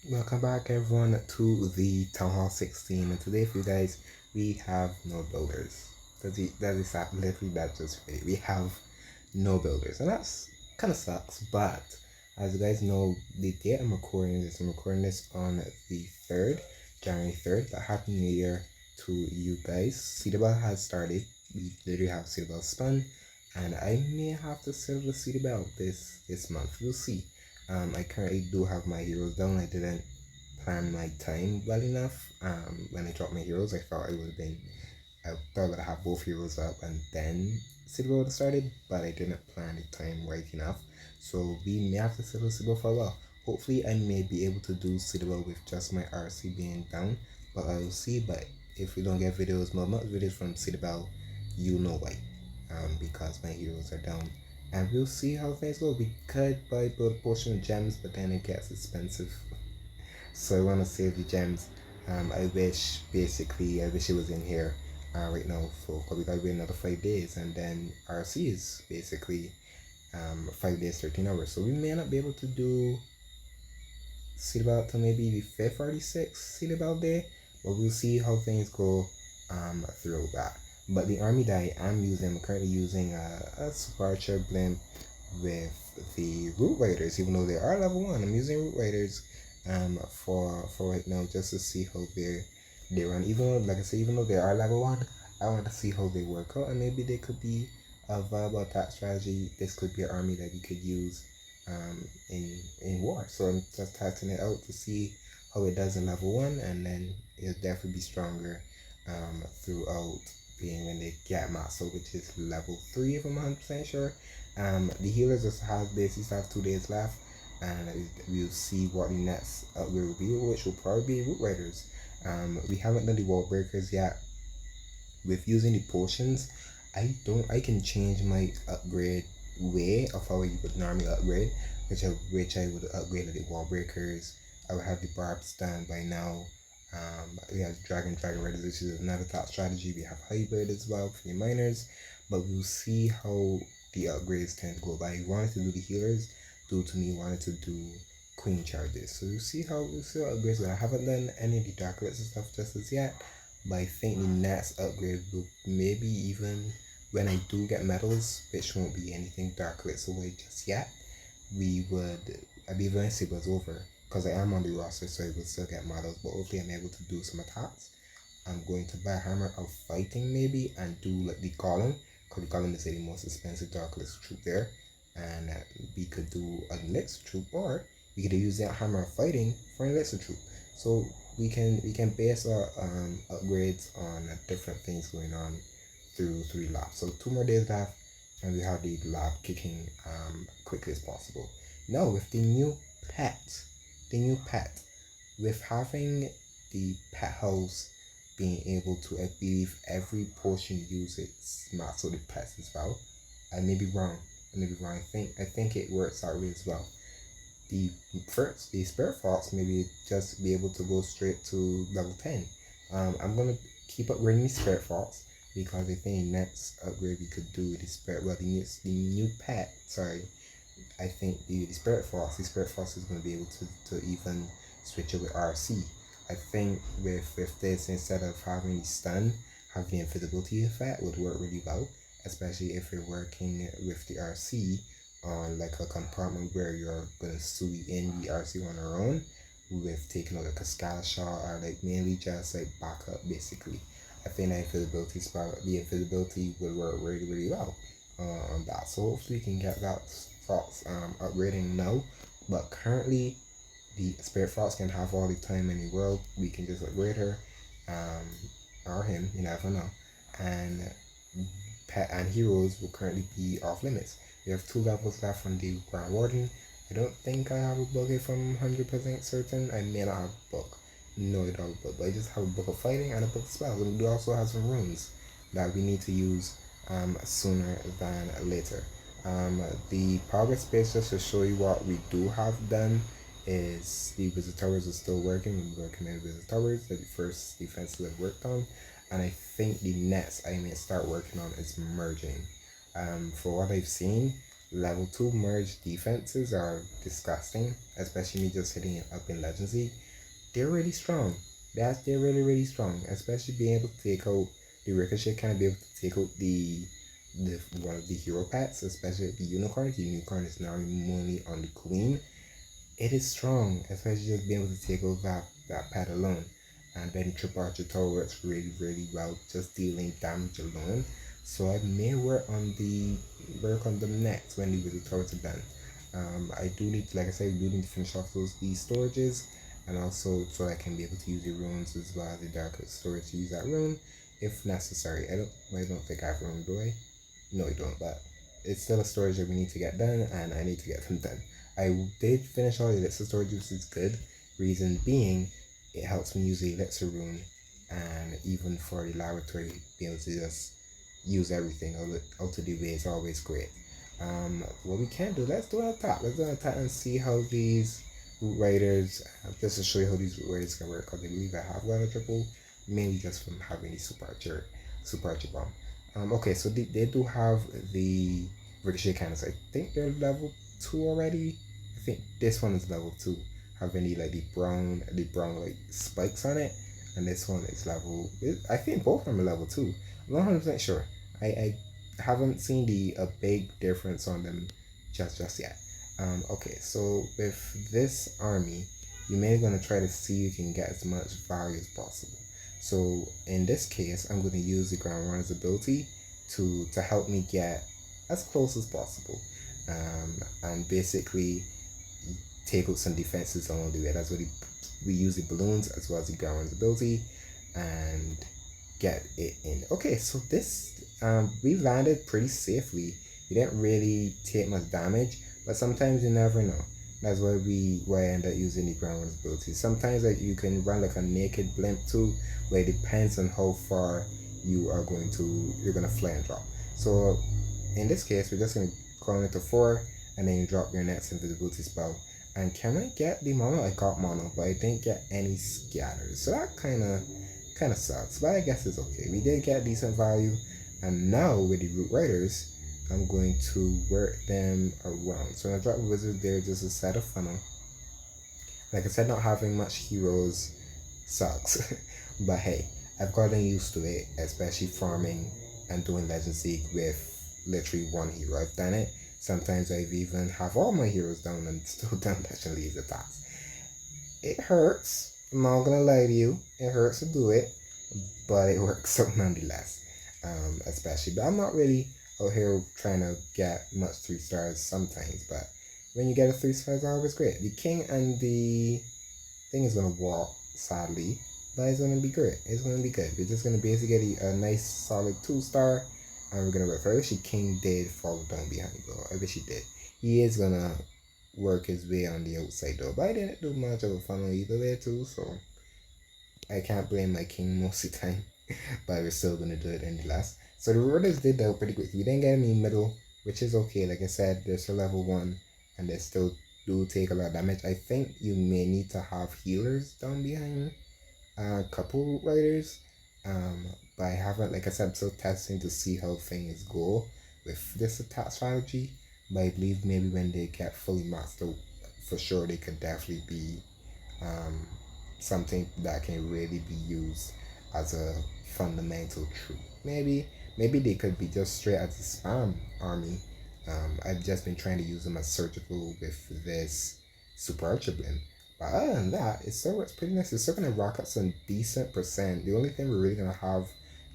Welcome back everyone to the Town Hall 16, and today for you guys we have no builders. Literally that's just right. We have no builders, and that's kind of sucks. But as you guys know, the date I'm recording this on the 3rd, January 3rd. But Happy New Year to you guys. Cedar Bell has started. We literally have Cedar Bell spun, and I may have to sell the Cedar Bell this month. We'll see. I currently do have my heroes down. I didn't plan my time well enough. When I dropped my heroes, I thought I would have both heroes up and then Citadel would have started, but I didn't plan the time right enough. So we may have to settle Citadel for a while. Hopefully, I may be able to do Citadel with just my RC being down, but I will see. But if we don't get videos, more videos from Citadel, you know why. Because my heroes are down. And we'll see how things go. We could buy build portion of gems, but then it gets expensive. So I want to save the gems. I wish it was in here right now for, because we gotta wait another 5 days, and then RC is basically 5 days, 13 hours. So we may not be able to do Seed About till maybe the 5th or the 6th Seed About day, but we'll see how things go through that. But the army that I am using, I'm currently using a Super Archer blimp with the Root Riders, even though they are level 1. I'm using Root Riders for right now just to see how they run. Even though, like I said, even though they are level 1, I want to see how they work out, and maybe they could be a viable attack strategy. This could be an army that we could use in war. So I'm just testing it out to see how it does in level 1, and then it'll definitely be stronger throughout being when they get muscle, which is level 3 if I'm 100% sure. The healers just have basically have 2 days left, and we'll see what the next upgrade will be, which will probably be Root Riders. We haven't done the Wall Breakers yet. With using the potions, I can change my upgrade way of how I would normally upgrade, which I would upgrade the Wall Breakers. I would have the Barbs done by now. We have Dragon Riders, which is another top strategy. We have Hybrid as well for the miners, but we'll see how the upgrades tend to go. But I wanted to do the healers due to me wanted to do Queen charges. So we'll see how upgrades go. I haven't done any of the Dark Lights and stuff just as yet, but I think the next upgrade will maybe even when I do get medals, which won't be anything Dark Lights away just yet. I'd be very it was over because I am on the roster, so I will still get medals. But hopefully, I'm able to do some attacks. I'm going to buy Hammer of Fighting maybe and do like the Golem, because the Golem is the most expensive Dark Lights troop there, and we could do a Elixir troop, or we could use that Hammer of Fighting for an Elixir troop. So we can base our upgrades on different things going on through 3 laps. So 2 more days left, and we have the lap kicking quickly as possible. Now with the new pet, with having the pet house being able to, I believe every portion uses master the pets as well. I may be wrong. I think it works out really as well. The Spirit Fox maybe just be able to go straight to level 10. I'm gonna keep upgrading the Spirit Fox because I think next upgrade we could do the new pet. Sorry, I think the Spirit Fox is gonna be able to even switch it with RC. I think with this, instead of having the stun, having the invisibility effect would work really well, especially if you're working with the RC on like a compartment where you're gonna sue in the RC on our own, with taking like a Cascada shot, or like mainly just like backup basically. I think the invisibility would work really really well on that. So hopefully we can get that Fox upgrading now. But currently the Spirit Fox can have all the time in the world. We can just upgrade her, or him, you never know. And pet and heroes will currently be off limits. We have 2 levels left on the Grand Warden. I don't think I have a book if I'm 100% certain. I may not have a book. No, I don't have a book. But I just have a book of fighting and a book of spells. And we do also have some runes that we need to use sooner than later. The progress page, just to show you what we do have done, is the Visit Towers is still working. We're working in Visit Towers, the first defense that worked on. And I think the next I may start working on is merging. For what I've seen, Level 2 merge defenses are disgusting, especially me just hitting it up in Legacy. They're really strong. They're really really strong, especially being able to take out the ricochet, kind of be able to take out the one of the hero pets, especially the unicorn. The unicorn is normally on the queen. It is strong, especially just being able to take out that pet alone. And then triple archer tower works really really well, just dealing damage alone. So I may work on them next when the wizard towers are done. I do need, like I said, I do need to finish off these storages, and also so I can be able to use the runes as well as the dark storage to use that rune if necessary. I don't think I have room, do I? No, I don't, but it's still a storage that we need to get done, and I need to get them done. I did finish all the elixir storage, which is good. Reason being, it helps me use the elixir rune, and even for the laboratory, being able to just use everything out of the way is always great. What we can do, let's do an attack. Let's do an attack and see how these root riders, just to show you how these root riders can work, because I believe I have one a triple, mainly just from having the super archer bomb. Okay, so they do have the ricochet cannons. I think they're level 2 already. I think this one is level 2, having the brown like spikes on it, and this one is level. I think both of them are level 2. I'm not 100% sure. I haven't seen a big difference on them just yet. Okay, so with this army, you may gonna try to see if you can get as much value as possible. So in this case, I'm going to use the ground runner's ability to help me get as close as possible, and basically take out some defenses along the way. That's what we use the balloons as well as the ground runner's ability, and get it in. Okay, so this we landed pretty safely. We didn't really take much damage, but sometimes you never know. That's why I end up using the ground runner's ability. Sometimes like you can run like a naked blimp too, but it depends on how far you're gonna fly and drop. So in this case, we're just gonna call it to 4, and then you drop your next invisibility spell. And can I get the mono? I got mono, but I didn't get any scatters. So that kind of sucks, but I guess it's okay. We did get decent value, and now with the root riders, I'm going to work them around. So I drop wizard there just to set a funnel. Like I said, not having much heroes sucks, but hey, I've gotten used to it, especially farming and doing Legends League with literally one hero. I've done it. Sometimes I've even have all my heroes down and still done Legend League attacks. It hurts. I'm not gonna lie to you. It hurts to do it, but it works out nonetheless. Especially, but I'm not really out here trying to get much 3 stars sometimes. But when you get a 3 stars, it's always great. The king and the thing is gonna walk sadly, but it's gonna be great. It's gonna be good. We're just gonna basically get a nice solid 2-star, and we're gonna work for it. I wish the king did fall down behind though. I wish he did. He is gonna work his way on the outside though, but I didn't do much of a funnel either way too, so I can't blame my king most of the time. But we're still gonna do it nonetheless. So the rollers did that pretty quick. We didn't get any middle, which is okay. Like I said, they're still level 1, and they still do take a lot of damage. I think you may need to have healers down behind a couple riders. But I haven't, like I said, I'm still testing to see how things go with this attack strategy. But I believe maybe when they get fully maxed out, for sure they could definitely be something that can really be used as a fundamental truth. Maybe they could be just straight as a spam army. I've just been trying to use them as surgical with this super archer blend. But other than that, it still works pretty nice. It's still gonna rock up some decent percent. The only thing we're really gonna have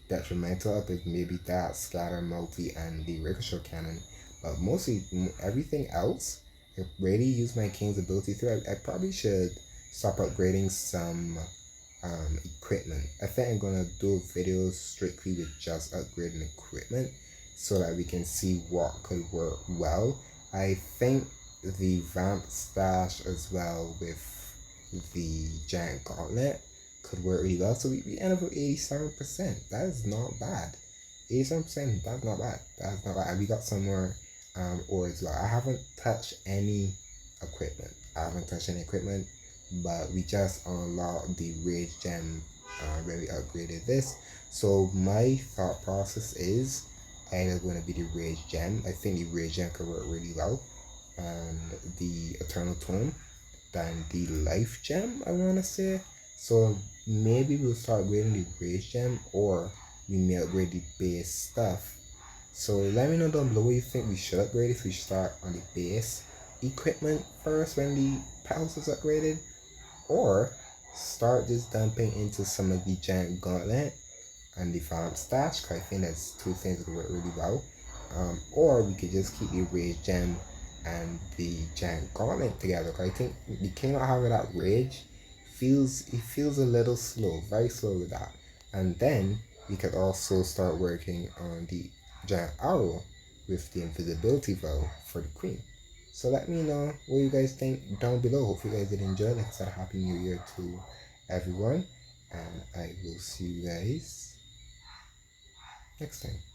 detrimental up is maybe that scatter multi and the ricochet cannon. But mostly everything else, I really use my king's ability through. I probably should stop upgrading some equipment. I think I'm gonna do a video strictly with just upgrading equipment so that we can see what could work well. I think the vamp stash as well with the giant gauntlet could work really well. So we end up with 87%. That is not bad. 87%, that's not bad. That's not bad. And we got some more ore as well. I haven't touched any equipment. But we just unlocked the rage gem when we upgraded this. So my thought process is either going to be the Rage Gem. I think the Rage Gem could work really well, and the Eternal Tome than the Life Gem, I want to say. So maybe we'll start upgrading the Rage Gem, or we may upgrade the base stuff. So let me know down below what you think we should upgrade, if we should start on the base equipment first when the palace is upgraded, or start just dumping into some of the giant gauntlet and the farm stash, because I think that's two things that work really well. Or we could just keep the Rage Gem and the giant gauntlet together, because I think the king not having that rage feels a little slow, very slow with that. And then we could also start working on the giant arrow with the invisibility vow for the queen. So let me know what you guys think down below. Hope you guys did enjoy. Like I said, happy new year to everyone, and I will see you guys next time.